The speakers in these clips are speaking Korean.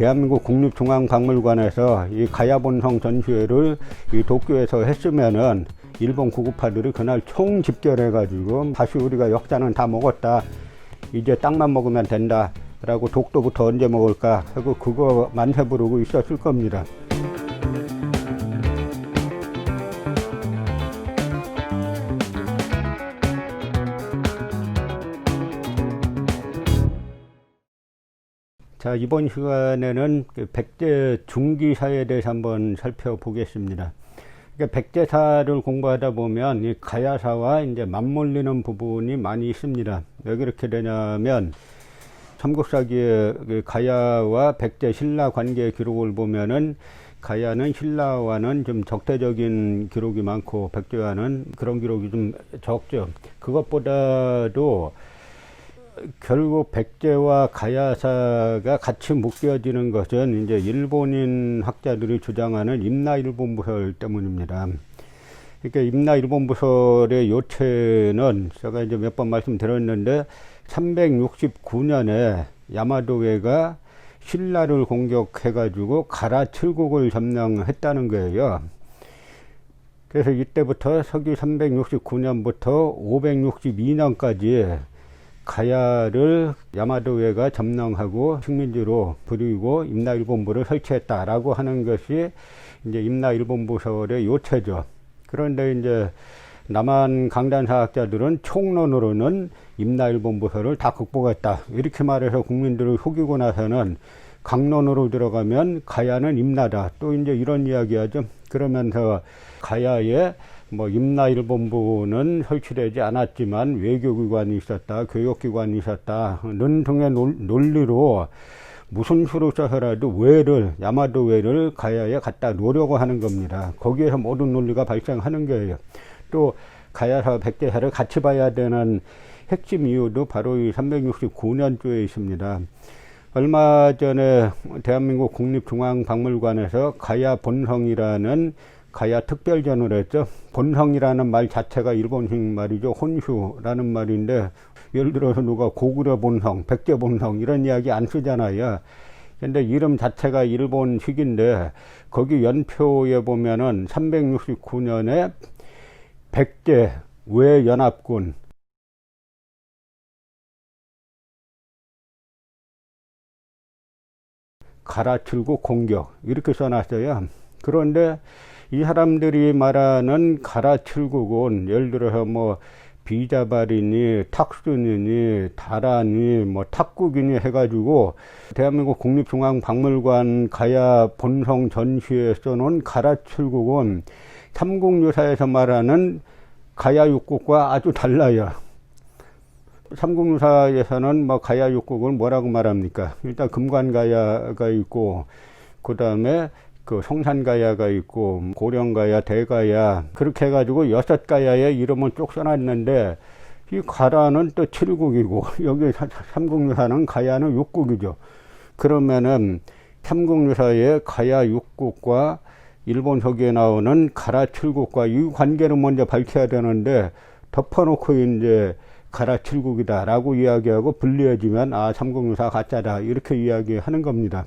대한민국 국립중앙박물관에서 이 가야본성 전시회를 이 도쿄에서 했으면은 일본 구급파들이 그날 총 집결해가지고 다시 우리가 역사는 다 먹었다, 이제 땅만 먹으면 된다 라고 독도부터 언제 먹을까 하고 그거 만세 부르고 있었을 겁니다. 자, 이번 시간에는 백제 중기사에 대해서 한번 살펴보겠습니다. 그러니까 백제사를 공부하다 보면 이 가야사와 이제 맞물리는 부분이 많이 있습니다. 왜 그렇게 되냐면 삼국사기의 가야와 백제 신라 관계 기록을 보면은 가야는 신라와는 좀 적대적인 기록이 많고 백제와는 그런 기록이 좀 적죠. 그것보다도 결국 백제와 가야사가 같이 묶여지는 것은 이제 일본인 학자들이 주장하는 임나일본부설 때문입니다. 그러니까 임나일본부설의 요체는 제가 이제 몇 번 말씀드렸는데 369년에 야마도웨가 신라를 공격해가지고 가라 칠국을 점령했다는 거예요. 그래서 이때부터 서기 369년부터 562년까지 가야를 야마도웨가 점령하고 식민지로 부리고 임나일본부를 설치했다라고 하는 것이 이제 임나일본부설의 요체죠. 그런데 이제 남한 강단사학자들은 총론으로는 임나일본부설을 다 극복했다 이렇게 말해서 국민들을 속이고 나서는 강론으로 들어가면 가야는 임나다 또 이제 이런 이야기하죠. 그러면서 가야에 뭐 임나일본부는 설치되지 않았지만 외교기관이 있었다, 교육기관이 있었다는 등의 논리로 무슨 수를 써서라도 외를, 야마도 외를 가야에 갖다 놓으려고 하는 겁니다. 거기에서 모든 논리가 발생하는 거예요. 또 가야사, 백제사를 같이 봐야 되는 핵심 이유도 바로 이 369년도에 있습니다. 얼마 전에 대한민국 국립중앙박물관에서 가야 본성이라는 가야 특별전을 했죠. 본성이라는 말 자체가 일본식 말이죠. 혼슈라는 말인데 예를 들어서 누가 고구려 본성, 백제 본성 이런 이야기 안 쓰잖아요. 근데 이름 자체가 일본식인데 거기 연표에 보면은 369년에 백제 외연합군 가라칠국 공격 이렇게 써놨어요. 그런데 이 사람들이 말하는 가라칠국은 예를 들어서 뭐 비자발이니 탁순이니 다라니 뭐 탁국이니 해가지고 대한민국 국립중앙박물관 가야 본성 전시에 써놓은 가라칠국은 삼국유사에서 말하는 가야육국과 아주 달라요. 삼국유사에서는 뭐 가야육국을 뭐라고 말합니까? 일단 금관가야가 있고 그 다음에 그 성산가야가 있고 고령가야, 대가야 그렇게 해가지고 6가야의 이름을 쭉 써놨는데 이 가라는 또 7국이고 여기 삼국유사는 가야는 6국이죠. 그러면은 삼국유사의 가야 6국과 일본 서기에 나오는 가라 7국과 이 관계를 먼저 밝혀야 되는데 덮어놓고 이제 가라 7국이다 라고 이야기하고 분리해지면 아 삼국유사 가짜다 이렇게 이야기하는 겁니다.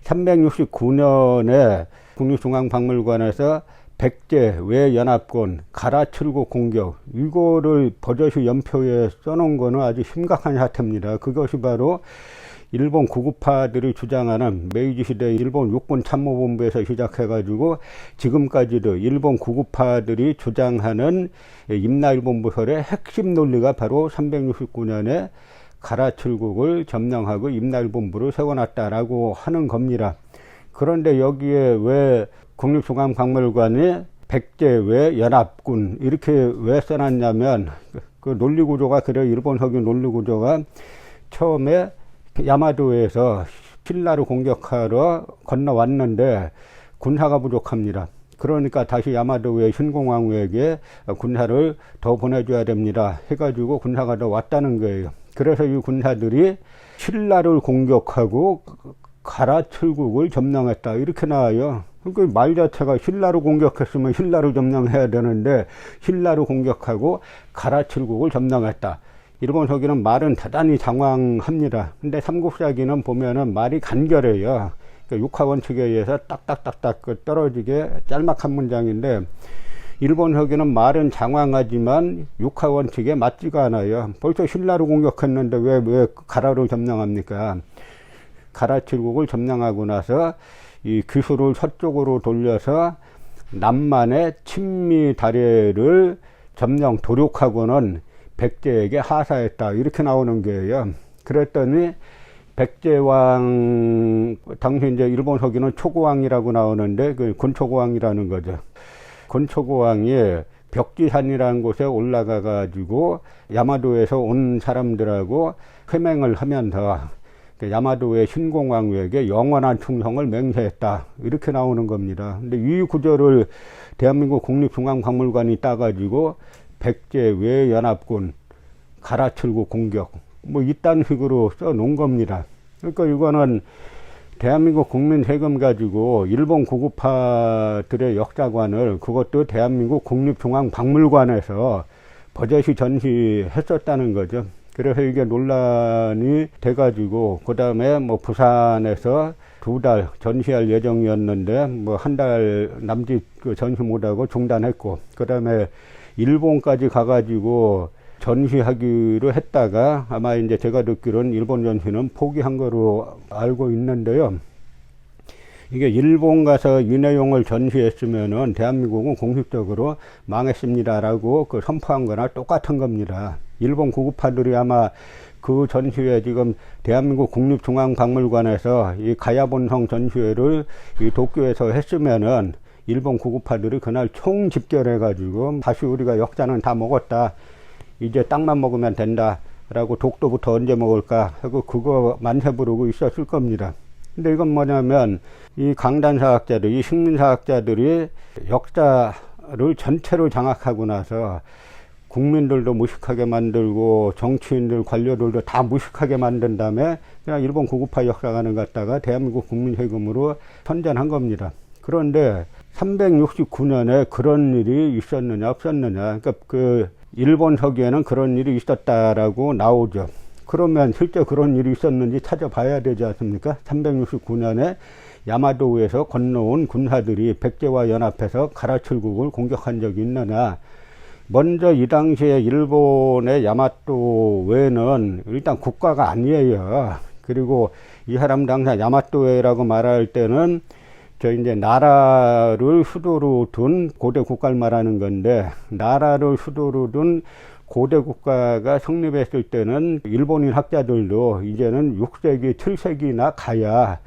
369년에 국립중앙박물관에서 백제 외연합군 가라 칠국 공격 이거를 버젓이 연표에 써놓은 거는 아주 심각한 사태입니다. 그것이 바로 일본 구급파들이 주장하는 메이지 시대 일본 육군 참모본부에서 시작해가지고 지금까지도 일본 구급파들이 주장하는 임나일본부설의 핵심 논리가 바로 369년에 가라칠국을 점령하고 임나일본부를 세워놨다라고 하는 겁니다. 그런데 여기에 왜 국립중앙박물관이 백제 외연합군 이렇게 왜 써놨냐면 그 논리구조가 그래요. 일본석의 논리구조가 처음에 야마도에서 신라를 공격하러 건너왔는데 군사가 부족합니다. 그러니까 다시 야마도의 신공황후에게 군사를 더 보내줘야 됩니다 해가지고 군사가 더 왔다는 거예요. 그래서 이 군사들이 신라를 공격하고 가라칠국을 점령했다 이렇게 나와요. 그러니까 말 자체가 신라를 공격했으면 신라를 점령해야 되는데 신라를 공격하고 가라칠국을 점령했다 일본 서기는 말은 대단히 장황합니다. 근데 삼국사기는 보면은 말이 간결해요. 그러니까 육하원칙에 의해서 딱딱딱딱 떨어지게 짤막한 문장인데, 일본 서기는 말은 장황하지만 육하원칙에 맞지가 않아요. 벌써 신라를 공격했는데 왜 가라를 점령합니까? 가라 칠국을 점령하고 나서 이 기술을 서쪽으로 돌려서 남만의 친미 다례를 점령 도륙하고는 백제에게 하사했다, 이렇게 나오는 거예요. 그랬더니 백제왕, 당시 이제 일본 서기는 초고왕이라고 나오는데 그 군초고왕이라는 거죠. 군초고왕이 벽지산이라는 곳에 올라가 가지고 야마도에서 온 사람들하고 회맹을 하면서 야마도의 신공왕후에게 영원한 충성을 맹세했다, 이렇게 나오는 겁니다. 근데 이 구절을 대한민국 국립중앙박물관이 따가지고 백제 외연합군 가라칠국 공격 뭐 이딴 식으로 써 놓은 겁니다. 그러니까 이거는 대한민국 국민 세금 가지고 일본 구급파들의 역사관을, 그것도 대한민국 국립중앙박물관에서 버젓이 전시했었다는 거죠. 그래서 이게 논란이 돼가지고 그 다음에 뭐 부산에서 2달 전시할 예정이었는데 뭐 1달 남짓 그 전시 못하고 중단했고, 그 다음에 일본까지 가가지고 전시하기로 했다가 아마 이제 제가 듣기로는 일본 전시는 포기한 거로 알고 있는데요. 이게 일본 가서 이 내용을 전시했으면은 대한민국은 공식적으로 망했습니다라고 그 선포한 거나 똑같은 겁니다. 일본 구급파들이 아마 그 전시회, 지금 대한민국 국립중앙박물관에서 이 가야본성 전시회를 이 도쿄에서 했으면은 일본 구급파들이 그날 총집결해가지고 다시 우리가 역사는 다 먹었다, 이제 땅만 먹으면 된다 라고 독도부터 언제 먹을까 하고 그거 만세 부르고 있었을 겁니다. 근데 이건 뭐냐면 이 강단사학자들, 이 식민사학자들이 역사를 전체로 장악하고 나서 국민들도 무식하게 만들고 정치인들, 관료들도 다 무식하게 만든 다음에 그냥 일본 구급파 역사관을 갖다가 대한민국 국민 세금으로 선전한 겁니다. 그런데 369년에 그런 일이 있었느냐 없었느냐, 그러니까 그 일본 서기에는 그런 일이 있었다라고 나오죠. 그러면 실제 그런 일이 있었는지 찾아봐야 되지 않습니까? 369년에 야마도에서 건너온 군사들이 백제와 연합해서 가라칠국을 공격한 적이 있느냐. 먼저 이 당시에 일본의 야마도 외에는 일단 국가가 아니에요. 그리고 이 사람 당시 야마도회라고 말할 때는 저 이제 나라를 수도로 둔 고대 국가를 말하는 건데, 나라를 수도로 둔 고대 국가가 성립했을 때는 일본인 학자들도 이제는 6세기, 7세기나 가야,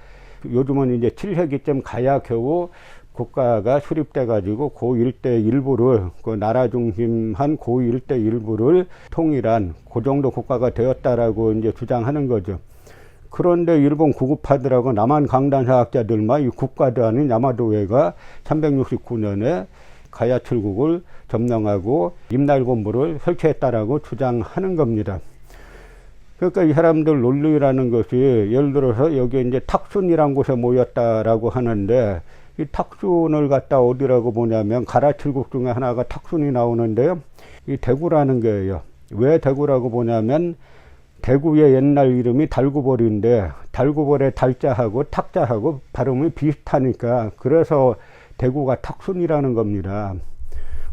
요즘은 이제 7세기쯤 가야 겨우 국가가 수립돼 가지고 그 일대 일부를, 그 나라 중심한 그 일대 일부를 통일한 그 정도 국가가 되었다라고 이제 주장하는 거죠. 그런데 일본 구급파들하고 남한 강단사학자들만 이 국가도 아닌 야마도회가 369년에 가야칠국을 점령하고 임날본부를 설치했다라고 주장하는 겁니다. 그러니까 이 사람들 논리라는 것이, 예를 들어서 여기 이제 탁순이라는 곳에 모였다라고 하는데, 이 탁순을 갖다 어디라고 보냐면 가라칠국 중에 하나가 탁순이 나오는데요. 이 대구라는 거예요. 왜 대구라고 보냐면 대구의 옛날 이름이 달구벌인데 달구벌의 달자하고 탁자하고 발음이 비슷하니까 그래서 대구가 탁순이라는 겁니다.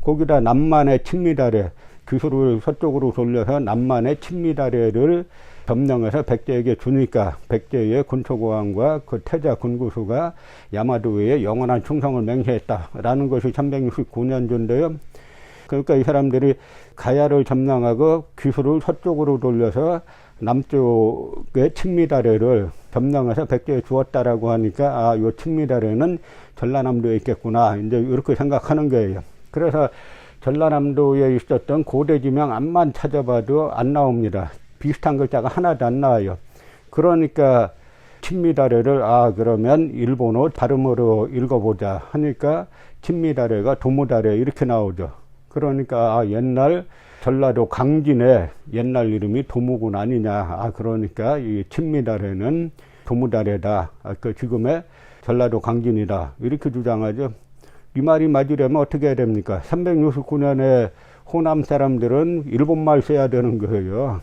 거기다 남만의 친미다례, 기술을 서쪽으로 돌려서 남만의 친미다례를 점령해서 백제에게 주니까 백제의 군초고왕과 그 태자 군구수가 야마도에 영원한 충성을 맹세했다라는 것이 369년도인데요. 그러니까 이 사람들이 가야를 점령하고 기술을 서쪽으로 돌려서 남쪽의 친미다례를 점령해서 백제에 주었다라고 하니까, 아, 요 친미다례는 전라남도에 있겠구나, 이제 이렇게 생각하는 거예요. 그래서 전라남도에 있었던 고대 지명 암만 찾아봐도 안 나옵니다. 비슷한 글자가 하나도 안 나와요. 그러니까 친미다례를, 아, 그러면 일본어 발음으로 읽어보자 하니까 친미다례가 도무다례 이렇게 나오죠. 그러니까 아, 옛날 전라도 강진의 옛날 이름이 도무군 아니냐. 아, 그러니까 이 친미다례는 도무다례다. 그 지금의 전라도 강진이다. 이렇게 주장하죠. 이 말이 맞으려면 어떻게 해야 됩니까? 369년에 호남 사람들은 일본말 써야 되는 거예요.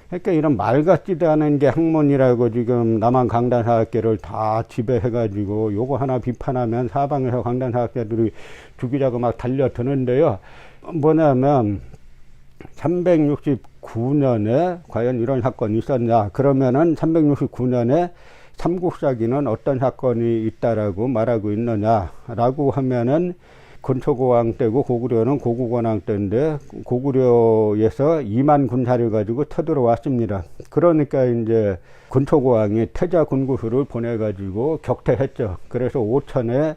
그러니까 이런 말 같지도 않은 게 학문이라고 지금 남한 강단사학계를 다 지배해가지고 요거 하나 비판하면 사방에서 강단사학자들이 죽이자고 막 달려드는데요. 뭐냐면 369년에 과연 이런 사건이 있었냐. 그러면은 369년에 삼국사기는 어떤 사건이 있다라고 말하고 있느냐라고 하면은 건초고왕 때고 고구려는 고구관왕 때인데 고구려에서 2만 군사를 가지고 쳐들어왔습니다. 그러니까 이제 건초고왕이 태자 군구수를 보내가지고 격퇴했죠. 그래서 5천에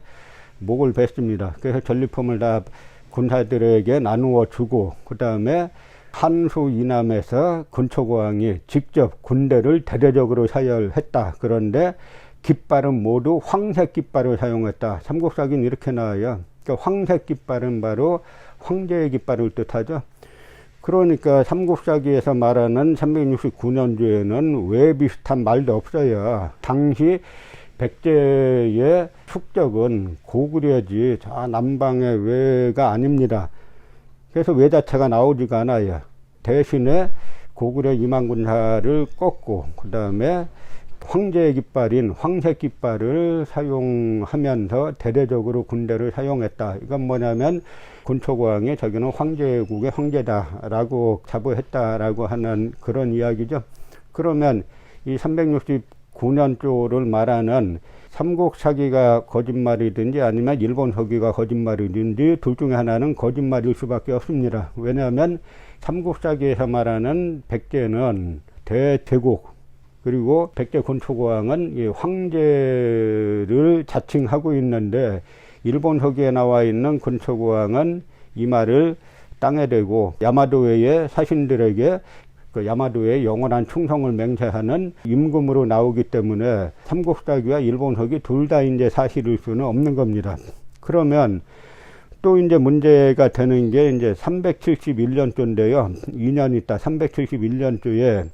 목을 뱄습니다. 그래서 전리품을 다 군사들에게 나누어 주고 그 다음에 한수 이남에서 건초고왕이 직접 군대를 대대적으로 사열했다. 그런데 깃발은 모두 황색 깃발을 사용했다. 삼국사기는 이렇게 나와요. 그러니까 황색 깃발은 바로 황제의 깃발을 뜻하죠. 그러니까 삼국사기에서 말하는 369년도에는 왜 비슷한 말도 없어요. 당시 백제의 숙적은 고구려지 저 남방의 왜가 아닙니다. 그래서 외 자체가 나오지가 않아요. 대신에 고구려 2만 군사를 꺾고 그 다음에 황제의 깃발인 황색 깃발을 사용하면서 대대적으로 군대를 사용했다. 이건 뭐냐면 건초고왕이 저기는 황제국의 황제다라고 자부했다라고 하는 그런 이야기죠. 그러면 이 369년조를 말하는 삼국사기가 거짓말이든지 아니면 일본 서기가 거짓말이든지 둘 중에 하나는 거짓말일 수밖에 없습니다. 왜냐하면 삼국사기에서 말하는 백제는 대제국 그리고 백제 건초고왕은 이 황제를 자칭하고 있는데 일본 서기에 나와 있는 건초고왕은 이 말을 땅에 대고 야마도의 사신들에게 그 야마도의 영원한 충성을 맹세하는 임금으로 나오기 때문에 삼국사기와 일본서기 둘 다 이제 사실일 수는 없는 겁니다. 그러면 또 이제 문제가 되는 게 이제 371년도인데요. 2년 있다 371년도에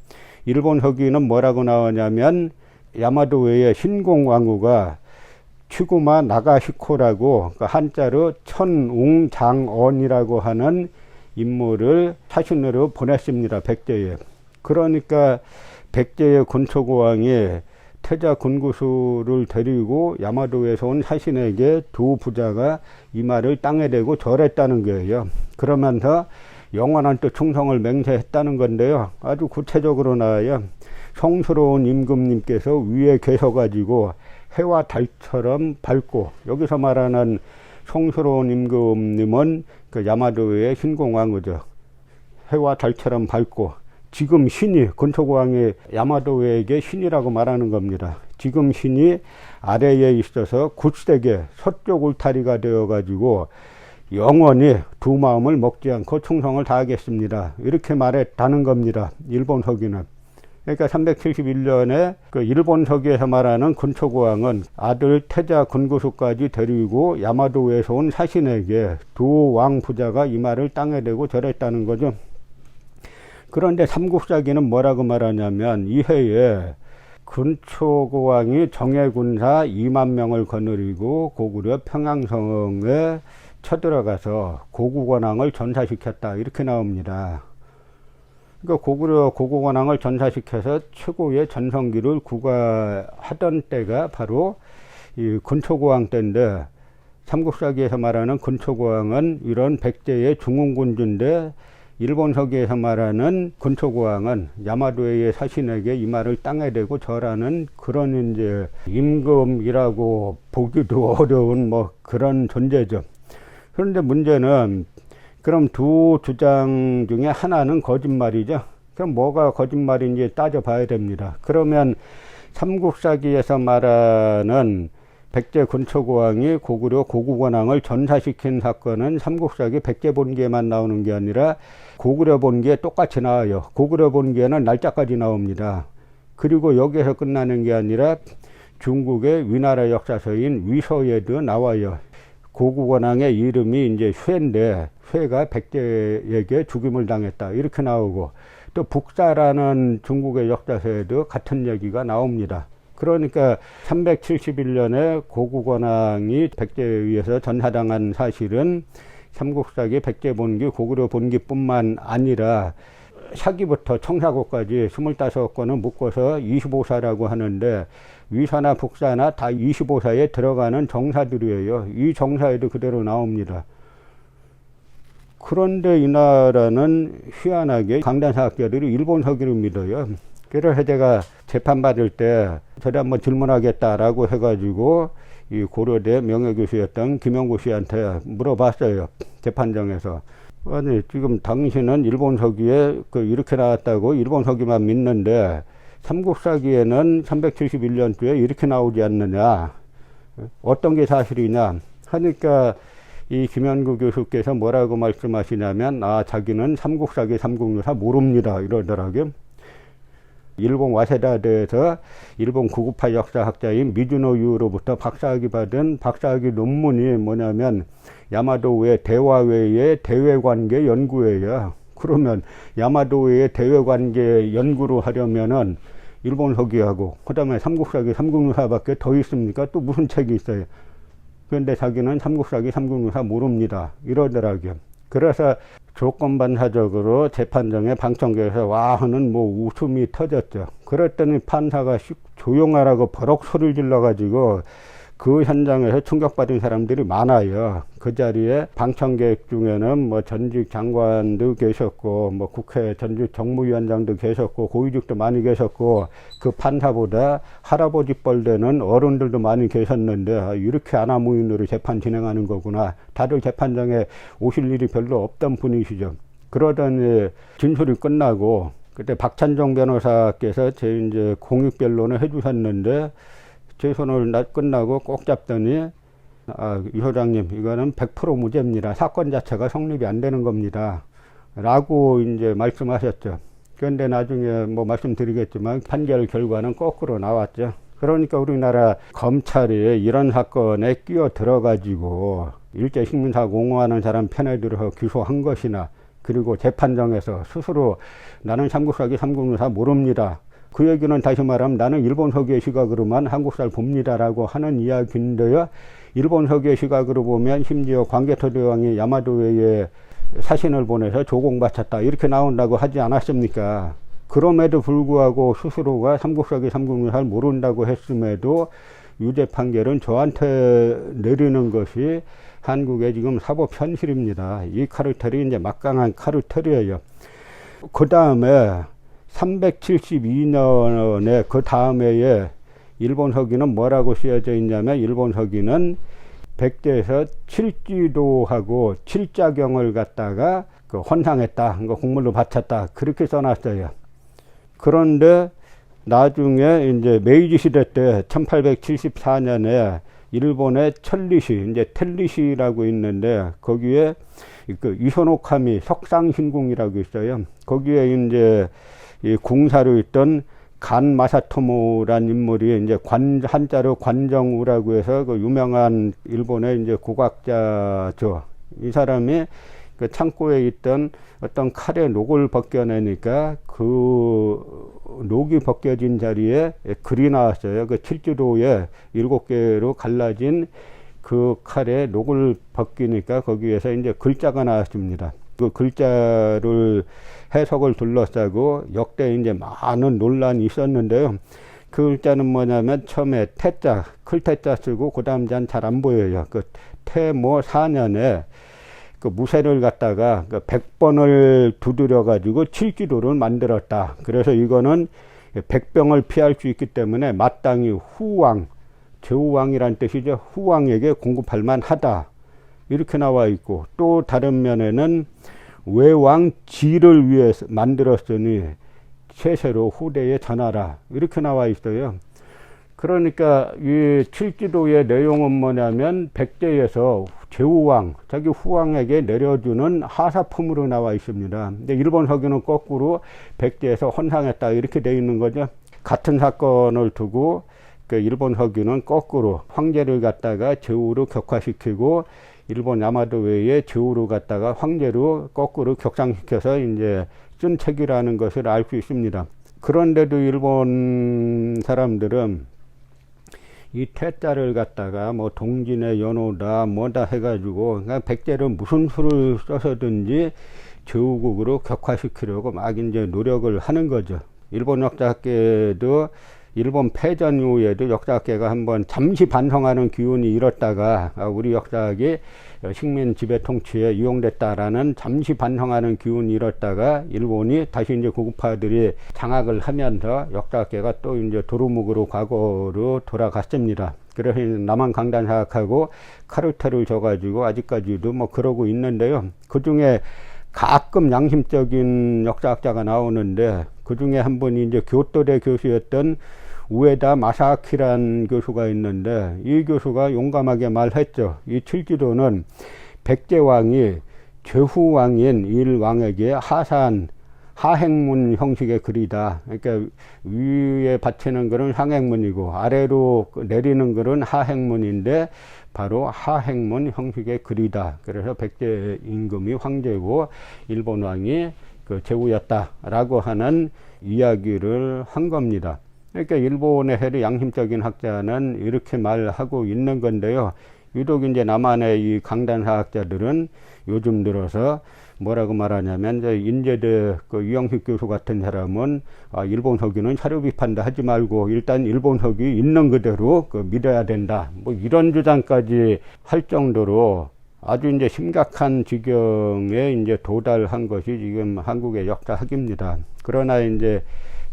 일본서기는 뭐라고 나오냐면 야마도의 신공왕후가 취구마 나가시코라고 그 한자로 천웅장언이라고 하는 인물을 사신으로 보냈습니다. 백제에. 그러니까 백제의 건초고왕이 태자 군구수를 데리고 야마도에서 온 사신에게 두 부자가 이 말을 땅에 대고 절했다는 거예요. 그러면서 영원한 또 충성을 맹세했다는 건데요. 아주 구체적으로 나와요. 성스러운 임금님께서 위에 계셔가지고 해와 달처럼 밝고, 여기서 말하는 성스러운 임금님은 그 야마도의 신공왕후죠. 해와 달처럼 밝고, 지금 신이, 건초고왕이 야마도에게 신이라고 말하는 겁니다. 지금 신이 아래에 있어서 굳세게 서쪽 울타리가 되어가지고 영원히 두 마음을 먹지 않고 충성을 다하겠습니다. 이렇게 말했다는 겁니다. 일본 서기는. 그러니까 371년에 그 일본 서기에서 말하는 건초고왕은 아들 태자 군구수까지 데리고 야마도에서 온 사신에게 두 왕 부자가 이 말을 땅에 대고 절했다는 거죠. 그런데 삼국사기는 뭐라고 말하냐면 이 해에 건초고왕이 정예군사 2만 명을 거느리고 고구려 평양성에 쳐들어가서 고구관왕을 전사시켰다. 이렇게 나옵니다. 그러니까 고구려 고구관왕을 전사시켜서 최고의 전성기를 구가하던 때가 바로 이 건초고왕 때인데, 삼국사기에서 말하는 건초고왕은 이런 백제의 중흥군주인데, 일본 서기에서 말하는 건초고왕은 야마도의 사신에게 이 말을 땅에 대고 절하는 그런 이제 임금이라고 보기도 어려운 뭐 그런 존재죠. 그런데 문제는 그럼 두 주장 중에 하나는 거짓말이죠. 그럼 뭐가 거짓말인지 따져봐야 됩니다. 그러면 삼국사기에서 말하는 백제 건초고왕이 고구려 고구관왕을 전사시킨 사건은 삼국사기 백제본기에만 나오는 게 아니라 고구려 본기에 똑같이 나와요. 고구려 본기에는 날짜까지 나옵니다. 그리고 여기에서 끝나는 게 아니라 중국의 위나라 역사서인 위서에도 나와요. 고구관왕의 이름이 이제 쇠인데, 쇠가 백제에게 죽임을 당했다. 이렇게 나오고, 또 북사라는 중국의 역사서에도 같은 얘기가 나옵니다. 그러니까 371년에 고구관왕이 백제에 의해서 전사당한 사실은 삼국사기, 백제본기, 고구려 본기뿐만 아니라 사기부터 청사고까지 25건을 묶어서 25사라고 하는데 위사나 북사나 다 25사에 들어가는 정사들이에요. 이 정사에도 그대로 나옵니다. 그런데 이 나라는 희한하게 강단사학자들이 일본 서기를 믿어요. 그래서 제가 재판받을 때 저를 한번 질문하겠다라고 해가지고 이 고려대 명예교수였던 김영구 씨한테 물어봤어요. 재판정에서. 아니, 지금 당신은 일본 서기에 이렇게 나왔다고 일본 서기만 믿는데 삼국사기에는 371년도에 이렇게 나오지 않느냐. 어떤 게 사실이냐. 하니까 이 김현구 교수께서 뭐라고 말씀하시냐면, 자기는 삼국사기, 삼국유사 모릅니다. 이러더라고요. 일본 와세다대에서 일본 998 역사학자인 미즈노 유로부터 박사학위 받은 박사학위 논문이 뭐냐면 야마도의 대화외의 대외관계 연구예요. 그러면 야마도의 대외관계 연구를 하려면은 일본 서기하고 그다음에 삼국사기, 삼국유사밖에 더 있습니까? 또 무슨 책이 있어요? 그런데 자기는 삼국사기, 삼국유사 모릅니다. 이러더라고요. 그래서 조건반사적으로 재판정에 방청객에서 와 하는 웃음이 터졌죠. 그랬더니 판사가 조용하라고 버럭 소리를 질러가지고 그 현장에서 충격받은 사람들이 많아요. 그 자리에 방청객 중에는 전직 장관도 계셨고, 국회 전직 정무위원장도 계셨고, 고위직도 많이 계셨고, 그 판사보다 할아버지 뻘 되는 어른들도 많이 계셨는데, 이렇게 아나무인으로 재판 진행하는 거구나. 다들 재판장에 오실 일이 별로 없던 분이시죠. 그러더니 진술이 끝나고, 그때 박찬정 변호사께서 이제 공익변론을 해주셨는데, 제 손을 끝나고 꼭 잡더니, 이 소장님, 이거는 100% 무죄입니다. 사건 자체가 성립이 안 되는 겁니다. 라고 이제 말씀하셨죠. 그런데 나중에 말씀드리겠지만 판결 결과는 거꾸로 나왔죠. 그러니까 우리나라 검찰이 이런 사건에 끼어 들어가지고 일제식민사고 옹호하는 사람 편에 들어서 기소한 것이나, 그리고 재판정에서 스스로 나는 삼국사기, 삼국유사 모릅니다. 그 얘기는 다시 말하면 나는 일본 서기의 시각으로만 한국사를 봅니다라고 하는 이야기인데요. 일본 서기의 시각으로 보면 심지어 광개토 대왕이 야마도에 사신을 보내서 조공바쳤다 이렇게 나온다고 하지 않았습니까? 그럼에도 불구하고 스스로가 삼국사기, 삼국유사를 모른다고 했음에도 유죄 판결은 저한테 내리는 것이 한국의 지금 사법 현실입니다. 이 카르텔이 이제 막강한 카르텔이에요. 그 다음에 372년에 그 다음해에 일본 서기는 뭐라고 쓰여져 있냐면, 일본 서기는 백제에서 칠지도하고 칠자경을 갖다가 헌상했다, 공물로 바쳤다, 그렇게 써놨어요. 그런데 나중에 이제 메이지 시대 때 1874년에 일본의 천리시, 이제 텔리시라고 있는데 거기에 이소노카미 석상신궁이라고 있어요. 거기에 이제 이 궁사로 있던 간 마사토모란 인물이 이제 한자로 관정우라고 해서 그 유명한 일본의 이제 국학자죠. 이 사람이 그 창고에 있던 어떤 칼에 녹을 벗겨내니까 그 녹이 벗겨진 자리에 글이 나왔어요. 그 칠지도에 7개로 갈라진 그 칼에 녹을 벗기니까 거기에서 이제 글자가 나왔습니다. 그 글자를 해석을 둘러싸고 역대 이제 많은 논란이 있었는데요. 그 글자는 뭐냐면 처음에 태자, 클태자 쓰고 그 다음 잘 안 보여요. 그 태모 4년에 그 무쇠를 갖다가 100번을 두드려 가지고 칠지도를 만들었다. 그래서 이거는 백병을 피할 수 있기 때문에 마땅히 후왕, 제후왕이란 뜻이죠. 후왕에게 공급할 만하다. 이렇게 나와 있고, 또 다른 면에는 외왕 지를 위해서 만들었으니 세세로 후대에 전하라. 이렇게 나와 있어요. 그러니까 이 칠지도의 내용은 뭐냐면 백제에서 제후왕, 자기 후왕에게 내려주는 하사품으로 나와 있습니다. 근데 일본 서기는 거꾸로 백제에서 헌상했다 이렇게 되어 있는 거죠. 같은 사건을 두고 그 일본 서기는 거꾸로 황제를 갖다가 제후로 격화시키고 일본 야마도의 제후로 갖다가 황제로 거꾸로 격상시켜서 이제 쓴 책이라는 것을 알 수 있습니다. 그런데도 일본 사람들은 이 태자를 갖다가 뭐 동진의 연호다 뭐다 해가지고 그냥 백제를 무슨 수를 써서든지 제후국으로 격화시키려고 막 이제 노력을 하는 거죠. 일본 역사학계도 일본 패전 이후에도 역사학계가 한번 잠시 반성하는 기운이 일었다가 우리 역사학이 식민 지배 통치에 이용됐다라는 잠시 반성하는 기운이 일었다가 일본이 다시 이제 고급화들이 장악을 하면서 역사학계가 또 이제 도루묵으로 과거로 돌아갔습니다. 그래서 남한 강단사학하고 카르텔을 져가지고 아직까지도 뭐 그러고 있는데요. 그 중에 가끔 양심적인 역사학자가 나오는데 그 중에 한 분이 이제 교토대 교수였던 우에다 마사키란 교수가 있는데 이 교수가 용감하게 말했죠. 이 칠지도는 백제왕이 제후왕인 일왕에게 하사한 하행문 형식의 글이다. 그러니까 위에 받치는 글은 상행문이고 아래로 내리는 글은 하행문인데 바로 하행문 형식의 글이다. 그래서 백제 임금이 황제고 일본 왕이 그 제후였다라고 하는 이야기를 한 겁니다. 그러니까 일본의 해리 양심적인 학자는 이렇게 말하고 있는 건데요. 유독 이제 남한의 이 강단사학자들은 요즘 들어서 뭐라고 말하냐면 이제 인제대 그 유영식 교수 같은 사람은 일본 서기는 사료 비판도 하지 말고 일단 일본 서기 있는 그대로 그 믿어야 된다. 뭐 이런 주장까지 할 정도로 아주 이제 심각한 지경에 이제 도달한 것이 지금 한국의 역사학입니다. 그러나 이제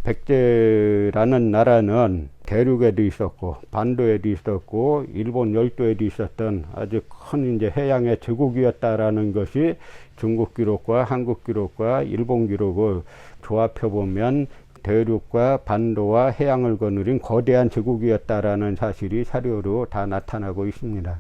백제라는 나라는 대륙에도 있었고 반도에도 있었고 일본 열도에도 있었던 아주 큰 이제 해양의 제국이었다라는 것이 중국 기록과 한국 기록과 일본 기록을 조합해 보면 대륙과 반도와 해양을 거느린 거대한 제국이었다라는 사실이 사료로 다 나타나고 있습니다.